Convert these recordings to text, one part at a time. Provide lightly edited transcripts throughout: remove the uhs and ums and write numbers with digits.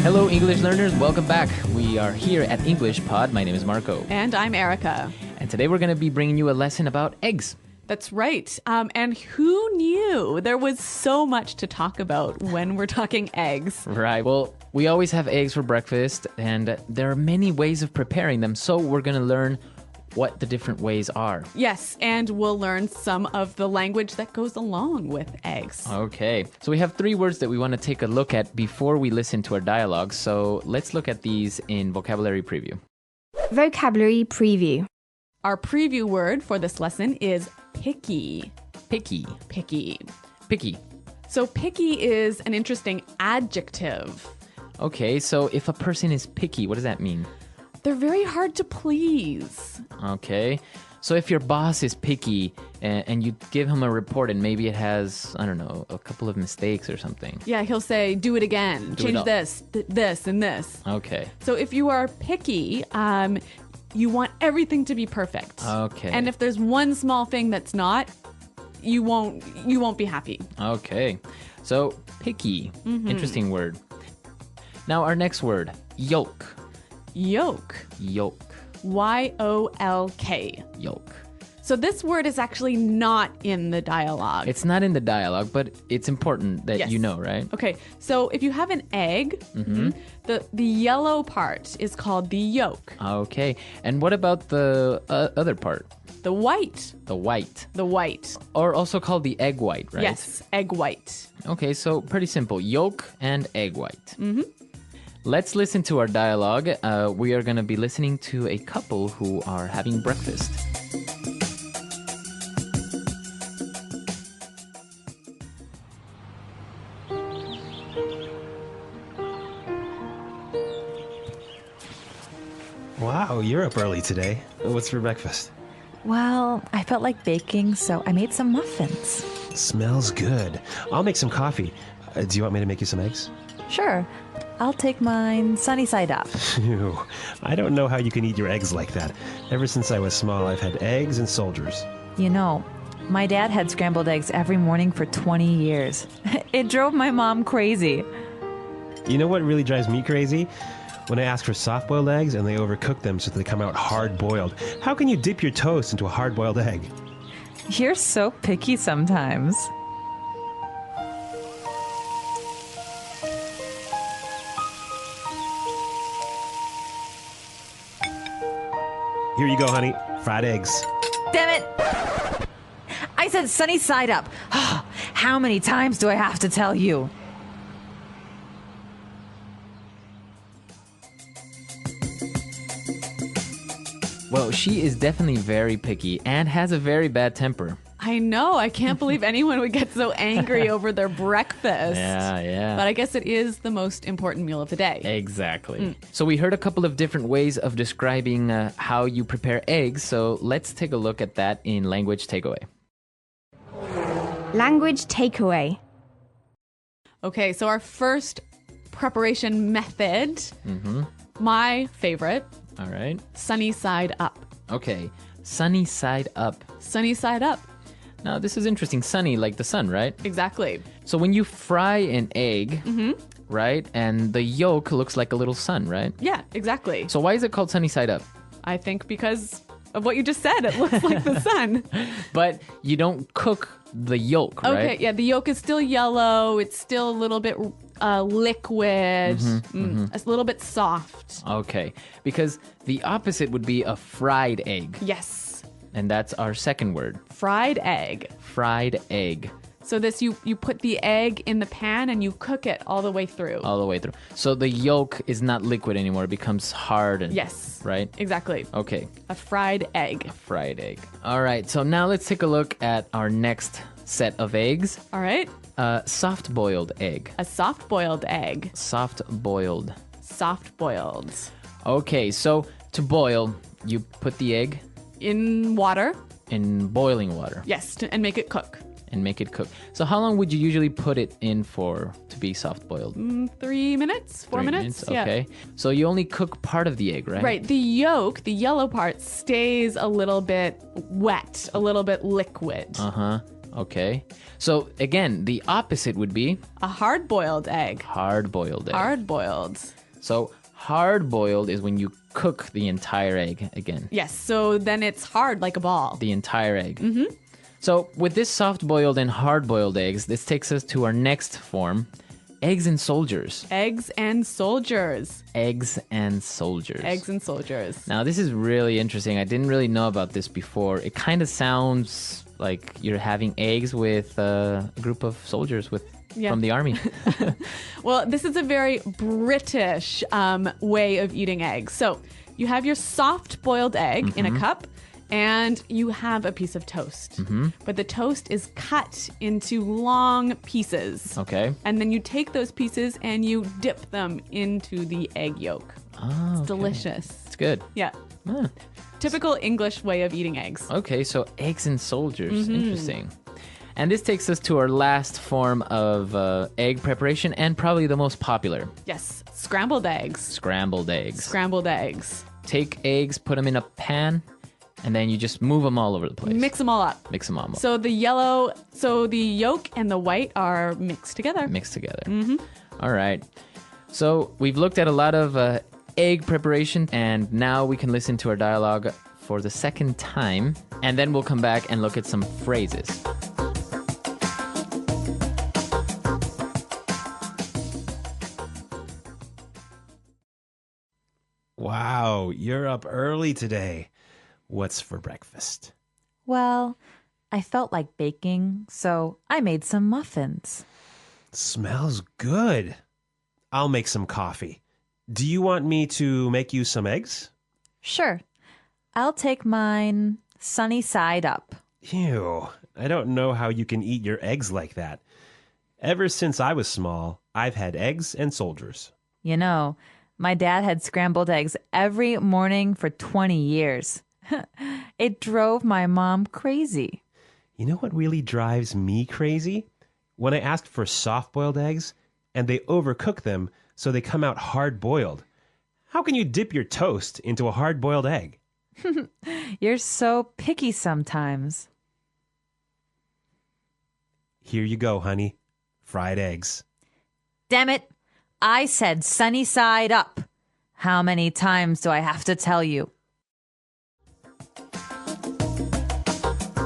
Hello, English learners. Welcome back. We are here at English Pod. My name is Marco. And I'm Erica. And today we're going to be bringing you a lesson about eggs. That's right. And who knew there was so much to talk about when we're talking eggs? Right. Well, we always have eggs for breakfast, and there are many ways of preparing them. So we're going to learn what the different ways are. Yes, and we'll learn some of the language that goes along with eggs. Okay. So we have 3 words that we want to take a look at before we listen to our dialogue. So let's look at these in vocabulary preview. Vocabulary preview. Our preview word for this lesson is picky. Picky. Picky. Picky. So picky is an interesting adjective. Okay, so if a person is picky, what does that mean? They're very hard to please. Okay. So if your boss is picky and you give him a report and maybe it has, I don't know, a couple of mistakes or something. Yeah, he'll say, do it again. Change this, this, and this. Okay. So if you are picky, you want everything to be perfect. Okay. And if there's one small thing that's not, you won't be happy. Okay. So picky. Interesting word. Now our next word, yolk. Yolk. Yolk. Y-O-L-K. Yolk. So this word is actually not in the dialogue. It's not in the dialogue, but it's important that Yes. you know, right? Okay, so if you have an egg, the yellow part is called the yolk. Okay. And what about the other part? The white. The white. The white. Or also called the egg white, right? Yes, egg white. Okay, so pretty simple. Yolk and egg white. Let's listen to our dialogue. We are going to be listening to a couple who are having breakfast. Wow, you're up early today. What's for breakfast? Well, I felt like baking, so I made some muffins. Smells good. I'll make some coffee. Do you want me to make you some eggs? Sure, I'll take mine sunny side up. Phew, I don't know how you can eat your eggs like that. Ever since I was small, I've had eggs and soldiers. You know, my dad had scrambled eggs every morning for 20 years. It drove my mom crazy. You know what really drives me crazy? When I ask for soft-boiled eggs and they overcook them so they come out hard-boiled. How can you dip your toast into a hard-boiled egg? You're so picky sometimes. Here you go, honey. Fried eggs. Damn it! I said sunny side up. How many times do I have to tell you? Well, she is definitely very picky and has a very bad temper. I know. I can't believe anyone would get so angry over their breakfast. Yeah. But I guess it is the most important meal of the day. Exactly. So we heard a couple of different ways of describing how you prepare eggs. So let's take a look at that in language takeaway. Language takeaway. Okay, so our first preparation method, my favorite, All right. sunny side up. Okay. Sunny side up. Sunny side up. Now, this is interesting. Sunny, like the sun, right? Exactly. So when you fry an egg, right, and the yolk looks like a little sun, right? Yeah, exactly. So why is it called sunny side up? I think because of what you just said. It looks like the sun. But you don't cook the yolk, right? Okay, yeah, the yolk is still yellow. It's still a little bit liquid, a little bit soft. Okay, because the opposite would be a fried egg. Yes, And that's our second word, fried egg. fried egg, So this, you put the egg in the pan and you cook it all the way through. all the way through. So the yolk is not liquid anymore. It becomes hard. And, Yes. Right? Exactly. Okay, A fried egg. a fried egg. All right, so now let's take a look at our next set of eggs. All right. Soft-boiled egg. A soft-boiled egg. Soft-boiled. Soft-boiled. Okay, so to boil, you put the egg In water. in boiling water Yes, and make it cook. and make it cook. So how long would you usually put it in for to be soft-boiled? 3 minutes? 4 3 minutes? Yeah. Okay. So you only cook part of the egg, right? Right. The yolk, the yellow part, stays a little bit wet, a little bit liquid. Uh-huh. Okay. So again, the opposite would be A hard-boiled egg. hard-boiled egg. Hard-boiled. So hard-boiled is when you cook the entire egg again. Yes, so then it's hard like a ball. The entire egg. Mm-hmm. So with this soft-boiled and hard-boiled eggs, this takes us to our next form, eggs and soldiers. Eggs and soldiers. Eggs and soldiers. Eggs and soldiers. Now, this is really interesting. I didn't really know about this before. It kind of sounds like you're having eggs with a group of soldiers from the army. Well, this is a very British way of eating eggs. So you have your soft boiled egg in a cup, and you have a piece of toast. But the toast is cut into long pieces. Okay. And then you take those pieces and you dip them into the egg yolk. Oh, It's delicious. it's good. Yeah. Ah. Typical English way of eating eggs. Okay, so eggs and soldiers. Interesting. And this takes us to our last form of egg preparation and probably the most popular, Yes. Scrambled eggs. scrambled eggs. Scrambled eggs. Take eggs, put them in a pan, and then you just move them all over the place. Mix them all up. Mix them all So the yolk and the white are mixed together. mixed together. All right. So we've looked at a lot of egg preparation, and now we can listen to our dialogue for the second time, and then we'll come back and look at some phrases. Wow, you're up early today. What's for breakfast? Well, I felt like baking, so I made some muffins. Smells good. I'll make some coffee. Do you want me to make you some eggs? Sure. I'll take mine sunny side up. Ew, I don't know how you can eat your eggs like that. Ever since I was small, I've had eggs and soldiers. You know, my dad had scrambled eggs every morning for 20 years. It drove my mom crazy. You know what really drives me crazy? When I ask for soft-boiled eggs, and they overcook them so they come out hard-boiled. How can you dip your toast into a hard-boiled egg? You're so picky sometimes. Here you go, honey. Fried eggs. Damn it. I said sunny side up. How many times do I have to tell you?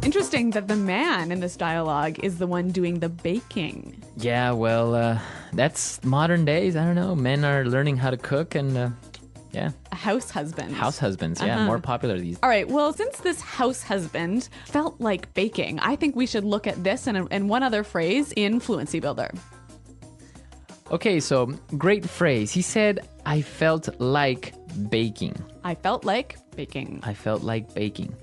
Interesting that the man in this dialogue is the one doing the baking. Yeah, well, that's modern days. I don't know. Men are learning how to cook and, yeah. A house husband. House husbands, yeah, more popular these days. All right, well, since this house husband felt like baking, I think we should look at this and one other phrase in Fluency Builder. Okay, so great phrase. He said, I felt like baking. I felt like baking. I felt like baking.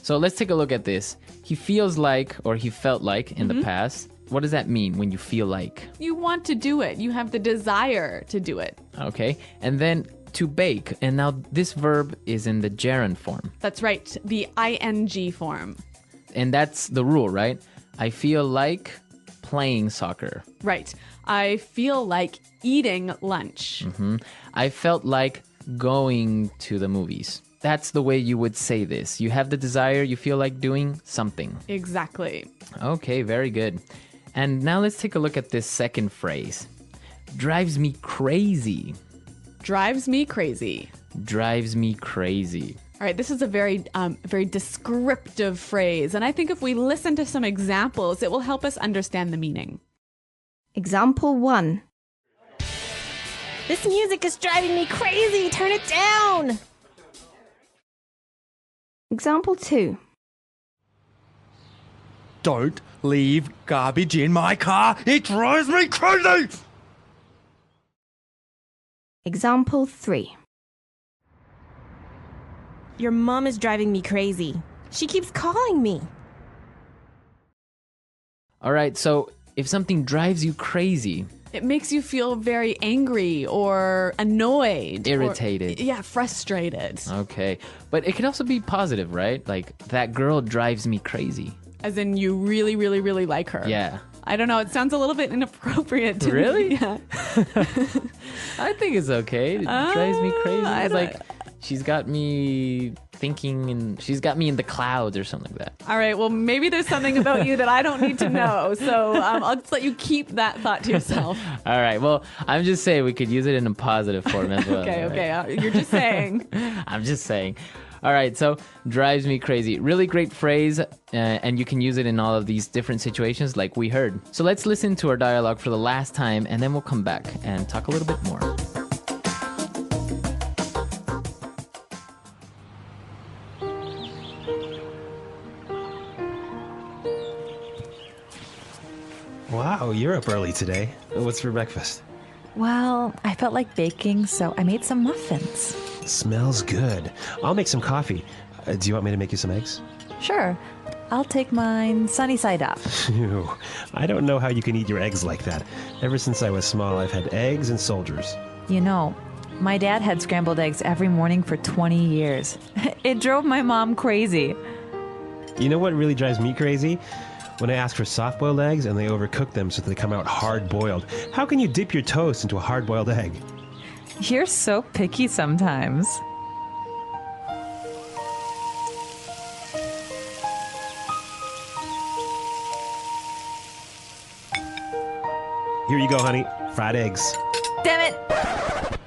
So let's take a look at this. He feels like, or he felt like in the past. What does that mean when you feel like? You want to do it. You have the desire to do it. Okay, and then to bake. And now this verb is in the gerund form. That's right, the ing form. And that's the rule, right? I feel like playing soccer. Right. I feel like eating lunch. I felt like going to the movies. That's the way you would say this. You have the desire, you feel like doing something. Exactly. Okay, very good. And now let's take a look at this second phrase. Drives me crazy. Drives me crazy. Drives me crazy. All right, this is a very descriptive phrase, and I think if we listen to some examples, it will help us understand the meaning. Example 1. This music is driving me crazy. Turn it down. Example 2. Don't leave garbage in my car. It drives me crazy. Example 3. Your mom is driving me crazy. She keeps calling me. All right, so if something drives you crazy, It makes you feel very angry or annoyed. Irritated. Or, frustrated. okay. But it can also be positive, right? Like, that girl drives me crazy. As in you really, really, really like her. Yeah. I don't know. It sounds a little bit inappropriate to Really? me. Yeah. I think it's okay. It drives me crazy. I It's don't- like, She's got me thinking, and she's got me in the clouds or something like that. All right. Well, maybe there's something about you that I don't need to know. So I'll just let you keep that thought to yourself. All right. Well, I'm just saying we could use it in a positive form as well. Okay. all right? Okay. You're just saying. I'm just saying. All right, so drives me crazy. Really great phrase, and you can use it in all of these different situations like we heard. So let's listen to our dialogue for the last time, and then we'll come back and talk a little bit more. Wow, you're up early today. What's for breakfast? Well, I felt like baking, so I made some muffins. Smells good. I'll make some coffee. Do you want me to make you some eggs? Sure, I'll take mine sunny side up. Ew. I don't know how you can eat your eggs like that. Ever since I was small, I've had eggs and soldiers. You know, my dad had scrambled eggs every morning for 20 years. It drove my mom crazy. You know what really drives me crazy? When I ask for soft-boiled eggs and they overcook them so that they come out hard-boiled. How can you dip your toast into a hard-boiled egg? You're so picky sometimes. Here you go, honey. Fried eggs. Damn it!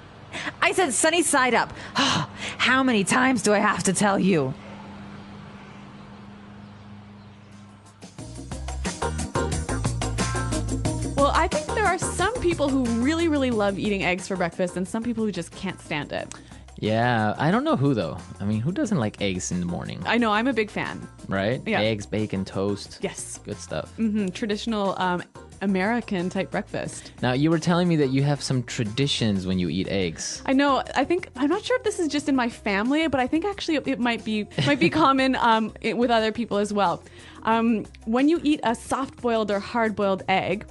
I said sunny side up. How many times do I have to tell you? Well, I think there are some people who really, really love eating eggs for breakfast and some people who just can't stand it. Yeah, I don't know who though. I mean, who doesn't like eggs in the morning, I know, I'm a big fan. right? Yeah. Eggs, bacon, toast. Yes. Good stuff. Traditional American type breakfast. Now, you were telling me that you have some traditions when you eat eggs. I know. I'm not sure if this is just in my family, but I think actually it might be common with other people as well. When you eat a soft-boiled or hard-boiled egg,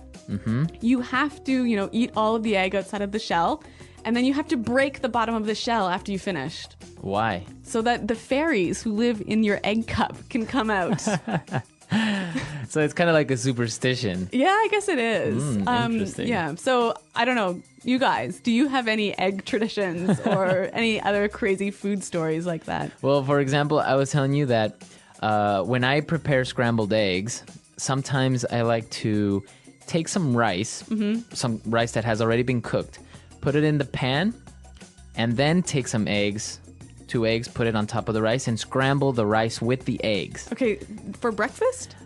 you have to, eat all of the egg outside of the shell, and then you have to break the bottom of the shell after you finished, Why? so that the fairies who live in your egg cup can come out. So it's kind of like a superstition. Yeah, I guess it is. Interesting. Yeah. So I don't know. You guys, do you have any egg traditions or any other crazy food stories like that? Well, for example, I was telling you that when I prepare scrambled eggs, sometimes I like to take some rice, some rice that has already been cooked, put it in the pan, and then take some eggs, 2 eggs, put it on top of the rice, and scramble the rice with the eggs. Okay, for breakfast?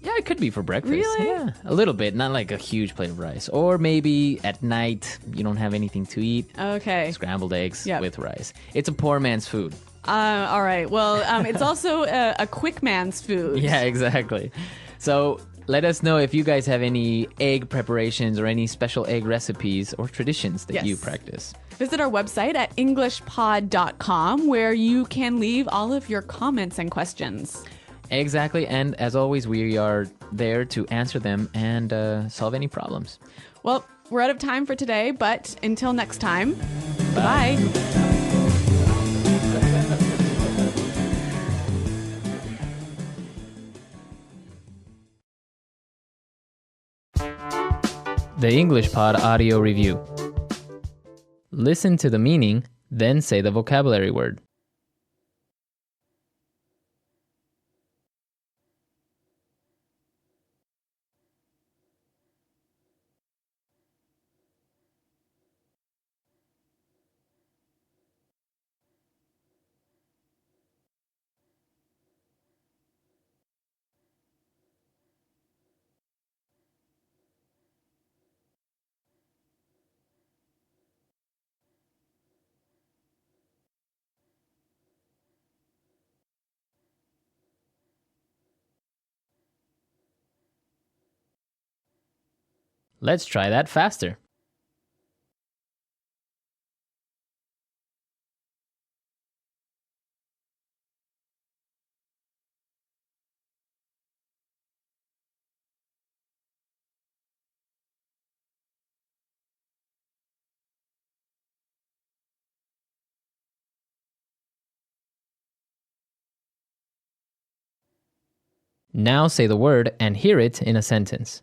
Yeah, it could be for breakfast. Really? Yeah, a little bit, not like a huge plate of rice. Or maybe at night, you don't have anything to eat. Okay. Scrambled eggs Yep. with rice. It's a poor man's food. All right. Well, it's also a quick man's food. Yeah, exactly. So let us know if you guys have any egg preparations or any special egg recipes or traditions that you Yes. practice. Visit our website at englishpod.com where you can leave all of your comments and questions. Exactly. And as always, we are there to answer them and solve any problems. Well, we're out of time for today, but until next time, bye. The English Pod Audio Review. Listen to the meaning, then say the vocabulary word. Let's try that faster. Now say the word and hear it in a sentence.